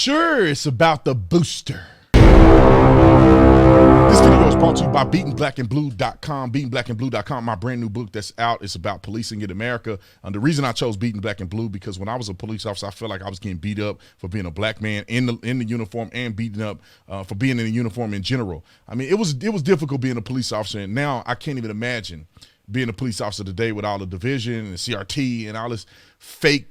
Sure, it's about the booster. This video is brought to you by beatingblackandblue.com. Beatingblackandblue.com, my brand new book that's out. It's about policing in America. The reason I chose Beating Black and Blue, because when I was a police officer, I felt like I was getting beat up for being a black man in the uniform, and beaten up for being in the uniform in general. I mean, it was difficult being a police officer, and now I can't even imagine being a police officer today with all the division and the CRT and all this fake,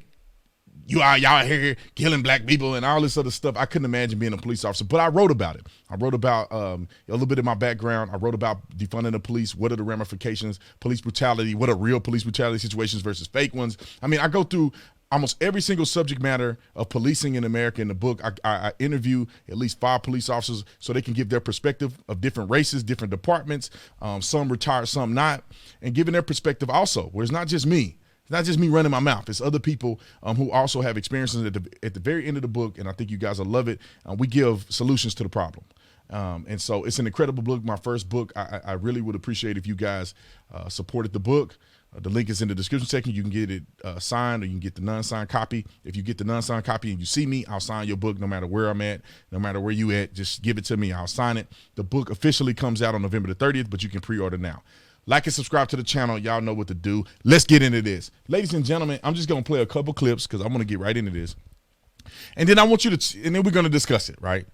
y'all here killing black people and all this other stuff. I couldn't imagine being a police officer, but I wrote about it. I wrote about a little bit of my background. I wrote about defunding the police. What are the ramifications? Police brutality. What are real police brutality situations versus fake ones? I mean, I go through almost every single subject matter of policing in America in the book. I interview at least 5 police officers so they can give their perspective of different races, different departments, some retired, some not, and giving their perspective also, where it's not just me. It's not just me running my mouth. It's other people who also have experiences at the very end of the book, and I think you guys will love it. We give solutions to the problem. And so it's an incredible book, my first book. I really would appreciate if you guys supported the book. The link is in the description section. You can get it signed, or you can get the non-signed copy. If you get the non-signed copy and you see me, I'll sign your book no matter where I'm at, no matter where you at. Just give it to me. I'll sign it. The book officially comes out on November the 30th, but you can pre-order now. Like and subscribe to the channel. Y'all know what to do. Let's get into this. Ladies and gentlemen, I'm just going to play a couple clips because I'm going to get right into this. And then I want you to, and then we're going to discuss it, right?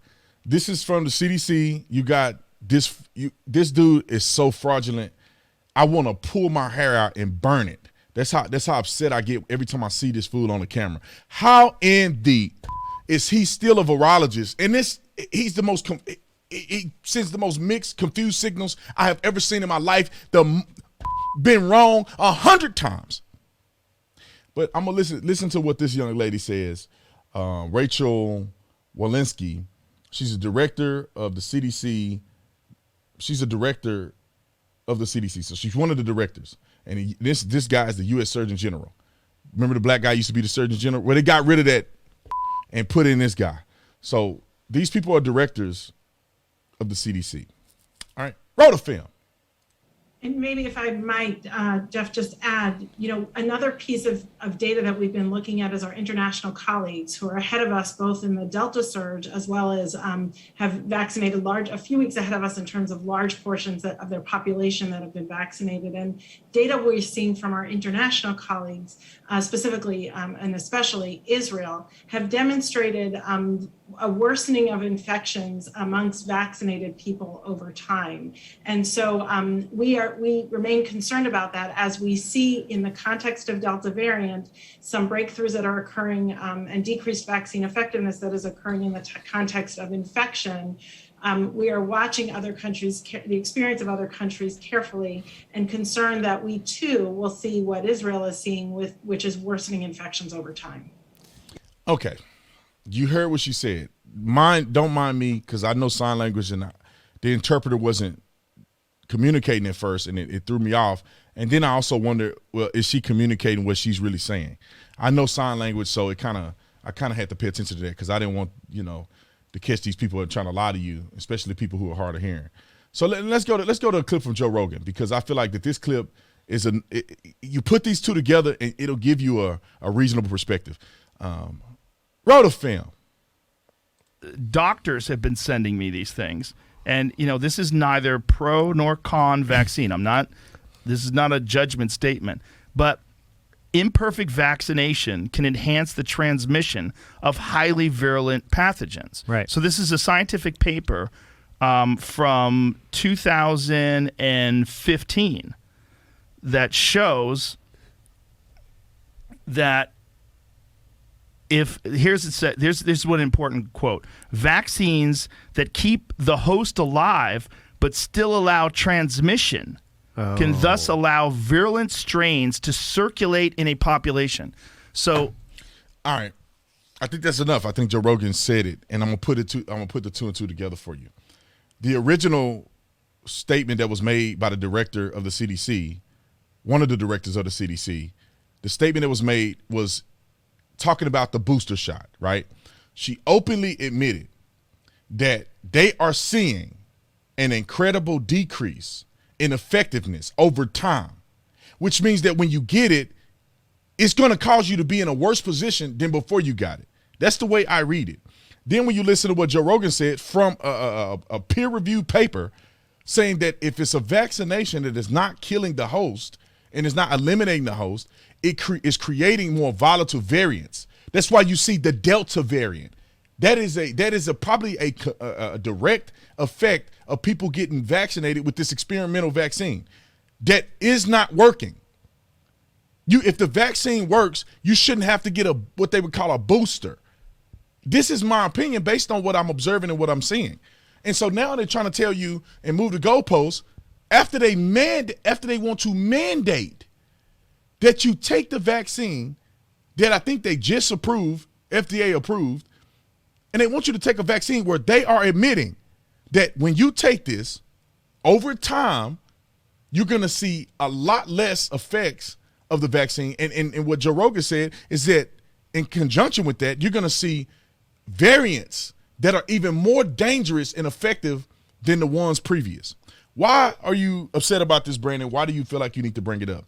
This is from the CDC. You got this, this dude is so fraudulent. I want to pull my hair out and burn it. That's how upset I get every time I see this fool on the camera. How in the, is he still a virologist? And he's the most, he sends the most mixed, confused signals I have ever seen in my life. Been wrong 100 times. But I'm gonna listen to what this young lady says. Rachel Walensky, she's a director of the CDC. She's a director of the CDC, so she's one of the directors. And this guy is the U.S. Surgeon General. Remember the black guy used to be the Surgeon General? Well, they got rid of that and put in this guy. So these people are directors of the CDC. All right, roll the film. And maybe if I might, Jeff, just add, another piece of data that we've been looking at is our international colleagues who are ahead of us, both in the Delta surge, as well as have vaccinated a few weeks ahead of us in terms of large portions of their population that have been vaccinated. And data we're seeing from our international colleagues, specifically and especially Israel, have demonstrated a worsening of infections amongst vaccinated people over time. And so we remain concerned about that as we see in the context of Delta variant, some breakthroughs that are occurring and decreased vaccine effectiveness that is occurring in the context of infection. We are watching other countries, the experience of other countries carefully, and concerned that we too will see what Israel is seeing, which is worsening infections over time. Okay. You heard what she said. Don't mind me, because I know sign language, and the interpreter wasn't communicating at first, and it threw me off. And then I also wonder, well, is she communicating what she's really saying? I know sign language, so I kind of had to pay attention to that, because I didn't want to catch these people trying to lie to you, especially people who are hard of hearing. So let's go to a clip from Joe Rogan, because I feel like that this clip is you put these two together and it'll give you a reasonable perspective. Roll the film. Doctors have been sending me these things, and this is neither pro nor con vaccine. This is not a judgment statement, but imperfect vaccination can enhance the transmission of highly virulent pathogens. Right. So this is a scientific paper from 2015 that shows that here's one important quote: vaccines that keep the host alive but still allow transmission can thus allow virulent strains to circulate in a population. So, all right, I think that's enough. I think Joe Rogan said it, and I'm gonna put the two and two together for you. The original statement that was made by the director of the CDC, one of the directors of the CDC, the statement that was made was talking about the booster shot, right? She openly admitted that they are seeing an incredible decrease in effectiveness over time, which means that when you get it, it's going to cause you to be in a worse position than before you got it. That's the way I read it. Then when you listen to what Joe Rogan said from a peer-reviewed paper saying that if it's a vaccination that is not killing the host and is not eliminating the host, it is creating more volatile variants. That's why you see the Delta variant. That is probably a direct effect of people getting vaccinated with this experimental vaccine that is not working. If the vaccine works, you shouldn't have to get what they would call a booster. This is my opinion based on what I'm observing and what I'm seeing. And so now they're trying to tell you and move the goalposts after they want to mandate that you take the vaccine that I think they just approved, FDA approved, and they want you to take a vaccine where they are admitting that when you take this, over time, you're going to see a lot less effects of the vaccine. And what Joe Rogan said is that in conjunction with that, you're going to see variants that are even more dangerous and effective than the ones previous. Why are you upset about this, Brandon? Why do you feel like you need to bring it up?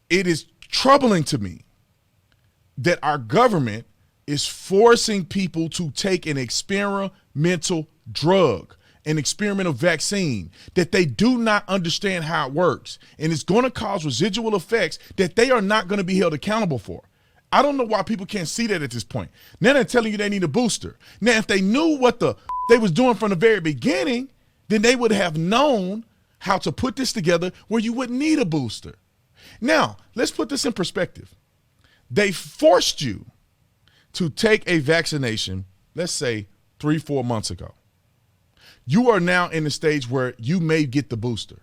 It is troubling to me that our government is forcing people to take an experimental drug, an experimental vaccine that they do not understand how it works. And it's going to cause residual effects that they are not going to be held accountable for. I don't know why people can't see that at this point. Now they're telling you they need a booster. Now, if they knew what they was doing from the very beginning, then they would have known how to put this together where you wouldn't need a booster. Now, let's put this in perspective. They forced you to take a vaccination, let's say 3-4 months ago. You are now in the stage where you may get the booster.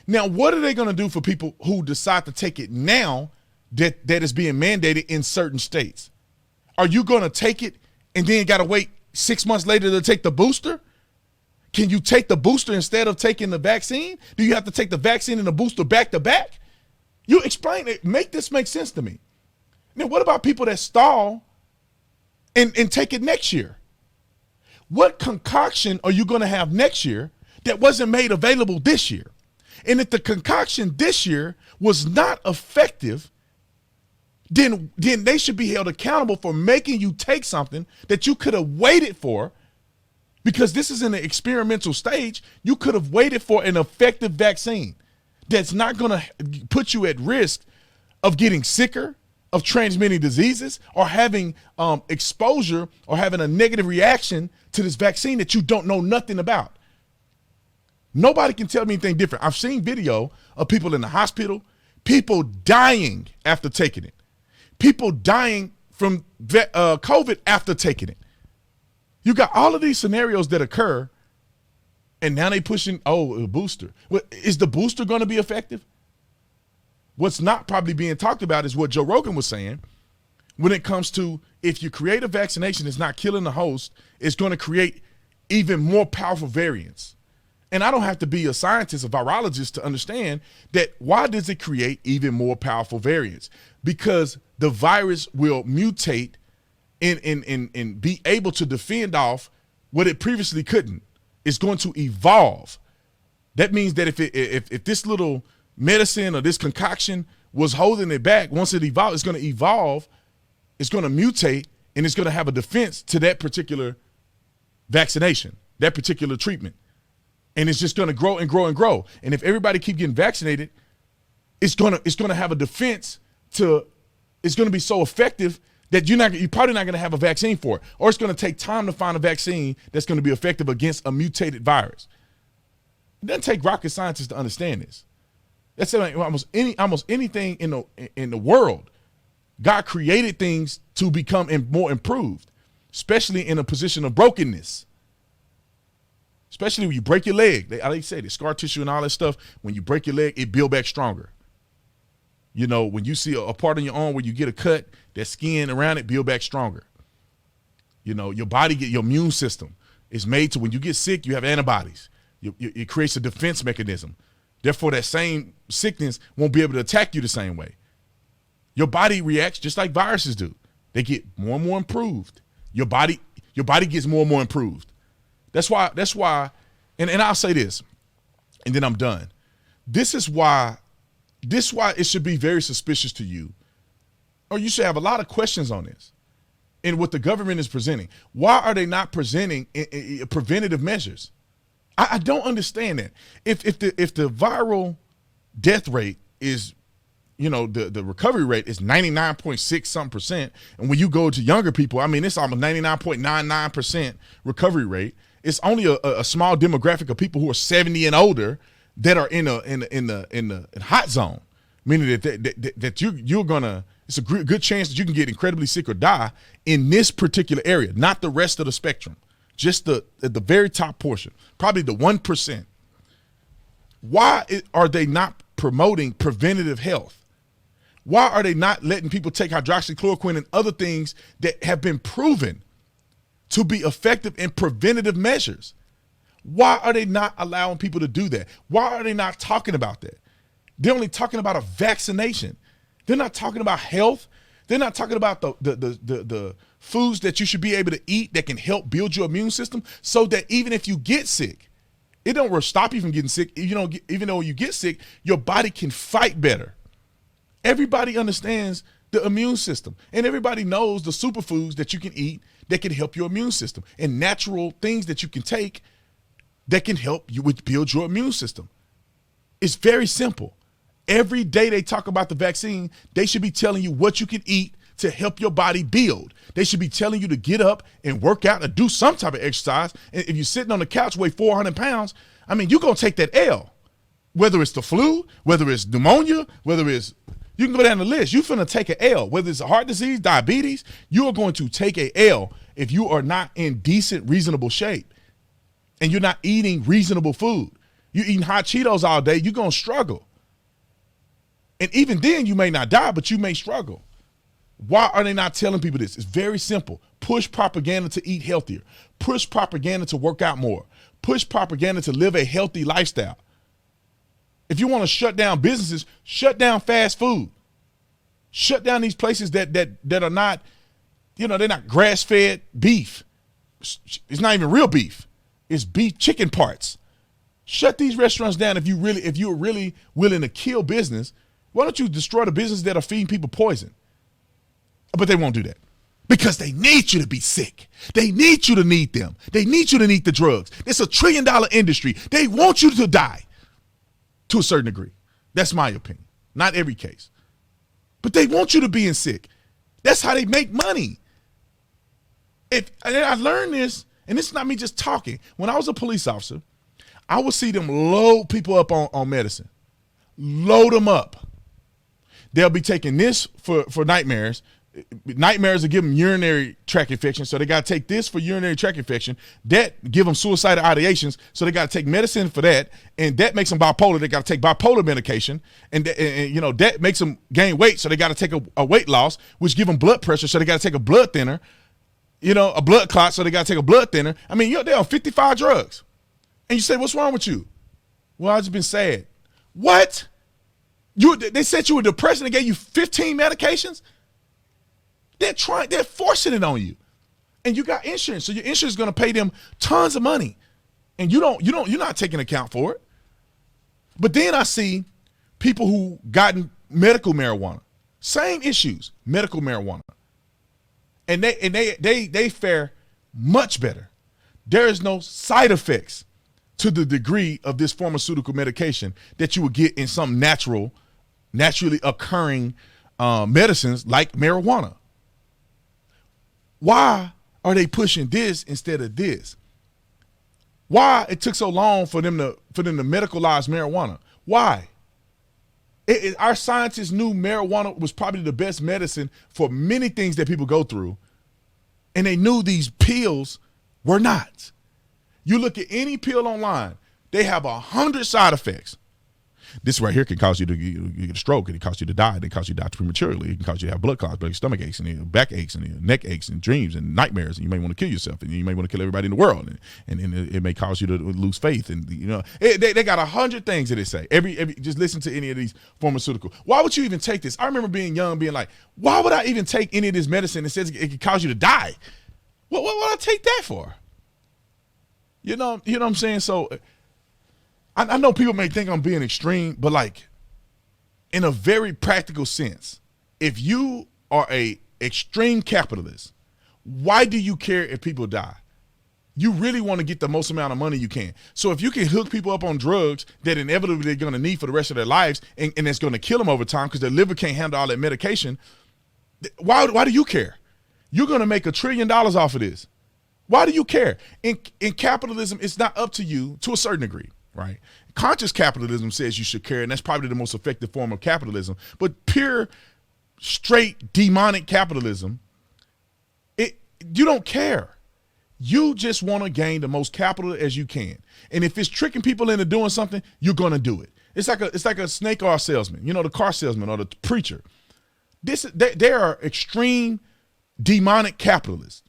Now, what are they going to do for people who decide to take it now that is being mandated in certain states? Are you going to take it and then got to wait 6 months later to take the booster? Can you take the booster instead of taking the vaccine? Do you have to take the vaccine and the booster back to back? You explain it. Make this make sense to me. Now, what about people that stall and take it next year? What concoction are you going to have next year that wasn't made available this year? And if the concoction this year was not effective, then they should be held accountable for making you take something that you could have waited for, because this is in the experimental stage. You could have waited for an effective vaccine that's not going to put you at risk of getting sicker, of transmitting diseases, or having exposure or having a negative reaction to this vaccine that you don't know nothing about. Nobody can tell me anything different. I've seen video of people in the hospital, people dying after taking it, people dying from COVID after taking it. You got all of these scenarios that occur, and now they pushing, a booster. Well, is the booster going to be effective? What's not probably being talked about is what Joe Rogan was saying when it comes to, if you create a vaccination that's not killing the host, it's going to create even more powerful variants. And I don't have to be a scientist, a virologist to understand that. Why does it create even more powerful variants? Because the virus will mutate and be able to defend off what it previously couldn't. It's going to evolve. That means that if this little medicine or this concoction was holding it back, once it evolves, it's going to evolve, it's going to mutate, and it's going to have a defense to that particular vaccination, that particular treatment. And it's just going to grow and grow and grow. And if everybody keep getting vaccinated, it's going to have a defense to, it's going to be so effective that you're probably not going to have a vaccine for it. Or it's going to take time to find a vaccine that's going to be effective against a mutated virus. It doesn't take rocket scientists to understand this. That's like almost anything in the world. God created things to become more improved, especially in a position of brokenness. Especially when you break your leg. Like they say, the scar tissue and all that stuff, when you break your leg, it builds back stronger. You know, when you see a part on your arm where you get a cut, that skin around it build back stronger. You know, your immune system is made to, when you get sick, you have antibodies. It creates a defense mechanism. Therefore, that same sickness won't be able to attack you the same way. Your body reacts just like viruses do. They get more and more improved. Your body gets more and more improved. That's why, and I'll say this, and then I'm done. This is why it should be very suspicious to you, or you should have a lot of questions on this. in what the government is presenting. Why are they not presenting preventative measures? I don't understand that. If the viral death rate is, the recovery rate is 99.6 something percent, and when you go to younger people, I mean, it's almost 99.99% recovery rate. It's only a small demographic of people who are 70 and older that are in the hot zone, meaning that you're gonna. It's a good chance that you can get incredibly sick or die in this particular area, not the rest of the spectrum, just the very top portion, probably the 1%. Why are they not promoting preventative health? Why are they not letting people take hydroxychloroquine and other things that have been proven to be effective in preventative measures? Why are they not allowing people to do that? Why are they not talking about that? They're only talking about a vaccination. They're not talking about health. They're not talking about the foods that you should be able to eat that can help build your immune system so that even if you get sick, it don't stop you from getting sick. Even though you get sick, your body can fight better. Everybody understands the immune system, and everybody knows the superfoods that you can eat that can help your immune system, and natural things that you can take that can help you build your immune system. It's very simple. Every day they talk about the vaccine, they should be telling you what you can eat to help your body build. They should be telling you to get up and work out and do some type of exercise. And if you're sitting on the couch, weigh 400 pounds, I mean, you're going to take that L. Whether it's the flu, whether it's pneumonia, whether it's, you can go down the list. You're finna take an L. Whether it's heart disease, diabetes, you are going to take a L if you are not in decent, reasonable shape and you're not eating reasonable food. You're eating hot Cheetos all day, you're going to struggle. And even then, you may not die, but you may struggle. Why are they not telling people this? It's very simple. Push propaganda to eat healthier. Push propaganda to work out more. Push propaganda to live a healthy lifestyle. If you want to shut down businesses, shut down fast food. Shut down these places that are not, they're not grass-fed beef. It's not even real beef. It's beef chicken parts. Shut these restaurants down if you're really willing to kill business. Why don't you destroy the businesses that are feeding people poison? But they won't do that because they need you to be sick. They need you to need them. They need you to need the drugs. It's $1 trillion industry. They want you to die to a certain degree. That's my opinion. Not every case. But they want you to be sick. That's how they make money. And I learned this, and this is not me just talking. When I was a police officer, I would see them load people up on medicine. Load them up. They'll be taking this for nightmares. Nightmares will give them urinary tract infection, so they got to take this for urinary tract infection. That give them suicidal ideations, so they got to take medicine for that, and that makes them bipolar. They got to take bipolar medication, and that makes them gain weight, so they got to take a weight loss, which give them blood pressure, so they got to take a blood thinner, a blood clot, so they got to take a blood thinner. I mean, they're on 55 drugs, and you say, "What's wrong with you?" Well, I've just been sad. What? They said you were depressed and they gave you 15 medications? They're forcing it on you. And you got insurance. So your insurance is going to pay them tons of money. And you're not taking account for it. But then I see people who gotten medical marijuana. Same issues, medical marijuana. And they fare much better. There is no side effects to the degree of this pharmaceutical medication that you would get in some naturally occurring medicines like marijuana. Why are they pushing this instead of this? Why it took so long for them to medicalize marijuana? Why? Our scientists knew marijuana was probably the best medicine for many things that people go through, and they knew these pills were not. You look at any pill online, they have 100 side effects. This right here can cause you to get a stroke. It can cause you to die. It can cause you to die prematurely. It can cause you to have blood clots, stomach aches, and back aches, and neck aches, and dreams, and nightmares. And you may want to kill yourself, and you may want to kill everybody in the world. And it may cause you to lose faith. And they got 100 things that they say. Every just listen to any of these pharmaceutical. Why would you even take this? I remember being young, being like, why would I even take any of this medicine that says it could cause you to die? What would I take that for? You know what I'm saying? So I know people may think I'm being extreme, but like in a very practical sense, if you are a extreme capitalist, Why do you care if people die? You really want to get the most amount of money you can. So if you can hook people up on drugs that inevitably they're going to need for the rest of their lives, and it's going to kill them over time because their liver can't handle all that medication, why do you care? You're going to make $1 trillion off of this. Why do you care? In capitalism, it's not up to you to a certain degree, right? Conscious capitalism says you should care, and that's probably the most effective form of capitalism. But pure, straight, demonic capitalism, you don't care. You just want to gain the most capital as you can. And if it's tricking people into doing something, you're going to do it. It's like a snake oil salesman, the car salesman or the preacher. They are extreme demonic capitalists,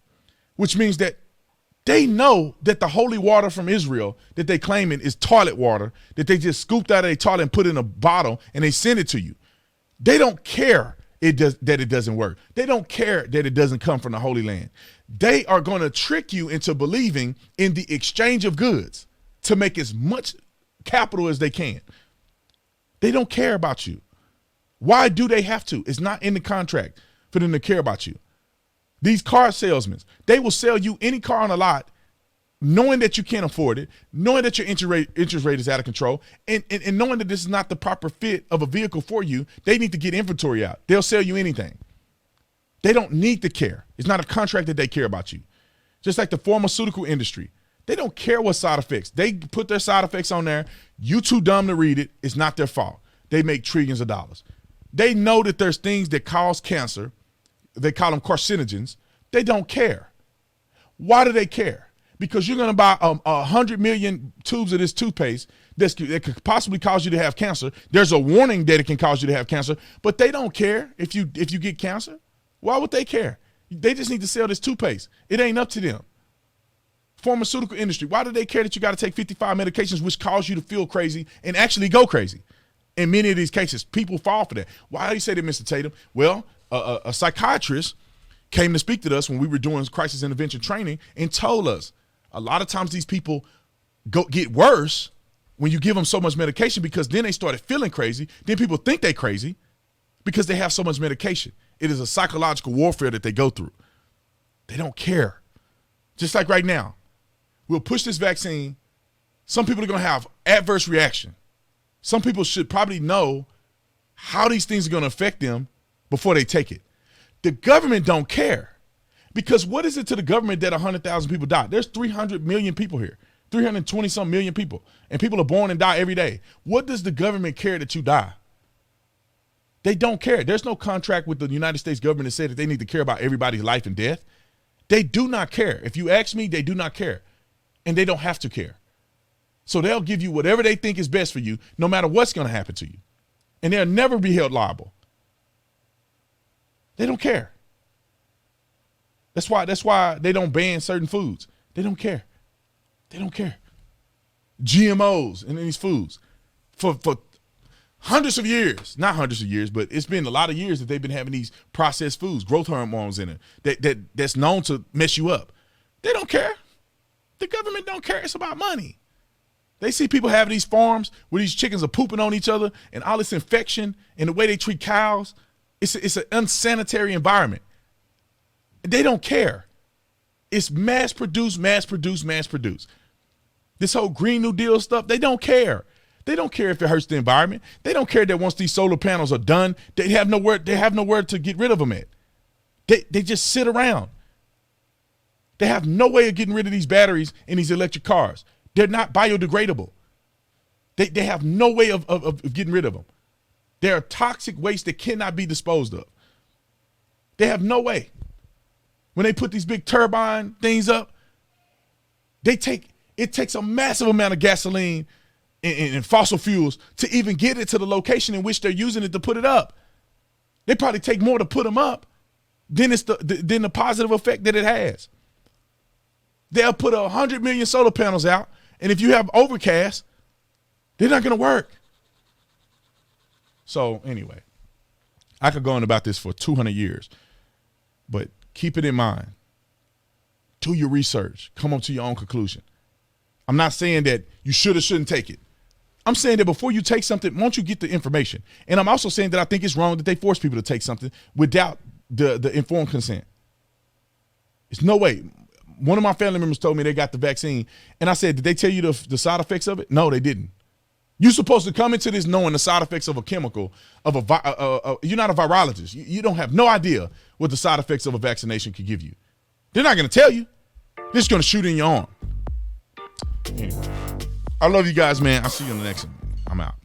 which means that they know that the holy water from Israel that they claiming is toilet water that they just scooped out of a toilet and put in a bottle and they send it to you. They don't care that it doesn't work. They don't care that it doesn't come from the Holy Land. They are going to trick you into believing in the exchange of goods to make as much capital as they can. They don't care about you. Why do they have to? It's not in the contract for them to care about you. These car salesmen, they will sell you any car on the lot knowing that you can't afford it, knowing that your interest rate is out of control, and knowing that this is not the proper fit of a vehicle for you. They need to get inventory out. They'll sell you anything. They don't need to care. It's not a contract that they care about you. Just like the pharmaceutical industry. They don't care what side effects. They put their side effects on there. You too dumb to read it. It's not their fault. They make trillions of dollars. They know that there's things that cause cancer. They call them carcinogens. They don't care. Why do they care? Because you're going to buy 100 million tubes of this toothpaste that could possibly cause you to have cancer. There's a warning that it can cause you to have cancer, but they don't care if you get cancer. Why would they care? They just need to sell this toothpaste. It ain't up to them. Pharmaceutical industry, why do they care that you got to take 55 medications which cause you to feel crazy and actually go crazy? In many of these cases, people fall for that. Why do you say that, Mr. Tatum? Well, a psychiatrist came to speak to us when we were doing crisis intervention training and told us a lot of times these people get worse when you give them so much medication because then they started feeling crazy. Then people think they're crazy because they have so much medication. It is a psychological warfare that they go through. They don't care. Just like right now, we'll push this vaccine. Some people are going to have adverse reaction. Some people should probably know how these things are going to affect them before they take it. The government don't care. Because what is it to the government that 100,000 people die? There's 300 million people here, 320 some million people, and people are born and die every day. What does the government care that you die? They don't care. There's no contract with the United States government that said that they need to care about everybody's life and death. They do not care. If you ask me, they do not care, and they don't have to care. So they'll give you whatever they think is best for you, no matter what's going to happen to you, and they'll never be held liable. They don't care. That's why they don't ban certain foods. They don't care. They don't care. GMOs in these foods for hundreds of years, not hundreds of years, but it's been a lot of years that they've been having these processed foods, growth hormones in it that's known to mess you up. They don't care. The government don't care. It's about money. They see people having these farms where these chickens are pooping on each other and all this infection and the way they treat cows. It's an unsanitary environment. They don't care. It's mass produced, mass produced, mass produced. This whole Green New Deal stuff, they don't care. They don't care if it hurts the environment. They don't care that once these solar panels are done, they have nowhere to get rid of them at. They just sit around. They have no way of getting rid of these batteries in these electric cars. They're not biodegradable. They have no way of getting rid of them. They're toxic waste that cannot be disposed of. They have no way. When they put these big turbine things up, it takes a massive amount of gasoline and fossil fuels to even get it to the location in which they're using it to put it up. They probably take more to put them up than the positive effect that it has. They'll put 100 million solar panels out, and if you have overcast, they're not going to work. So anyway, I could go on about this for 200 years, but keep it in mind. Do your research. Come up to your own conclusion. I'm not saying that you should or shouldn't take it. I'm saying that before you take something, won't you get the information? And I'm also saying that I think it's wrong that they force people to take something without the informed consent. There's no way. One of my family members told me they got the vaccine, and I said, did they tell you the side effects of it? No, they didn't. You're supposed to come into this knowing the side effects of a chemical, you're not a virologist. You don't have no idea what the side effects of a vaccination could give you. They're not going to tell you. They're just going to shoot in your arm. Anyway, I love you guys, man. I'll see you on the next one. I'm out.